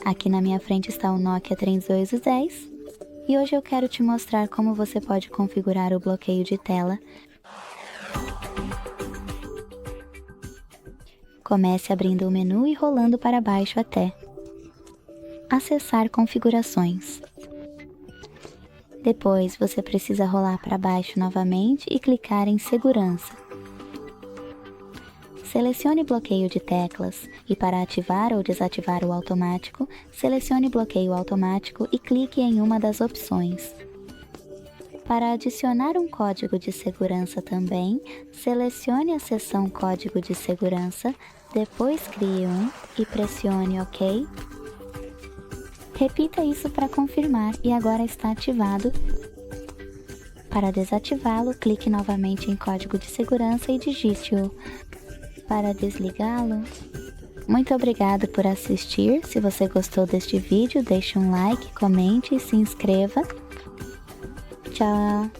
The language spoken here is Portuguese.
Aqui na minha frente está o Nokia 3210 e hoje eu quero te mostrar como você pode configurar o bloqueio de tela. Comece abrindo o menu e rolando para baixo até acessar configurações. Depois você precisa rolar para baixo novamente e clicar em segurança. Selecione bloqueio de teclas e para ativar ou desativar o automático, selecione bloqueio automático e clique em uma das opções. Para adicionar um código de segurança também, selecione a seção Código de Segurança, depois crie um e pressione OK. Repita isso para confirmar e agora está ativado. Para desativá-lo, clique novamente em Código de Segurança e digite-o. Para desligá-lo. Muito obrigado por assistir. Se você gostou deste vídeo, deixe um like, comente e se inscreva. Tchau!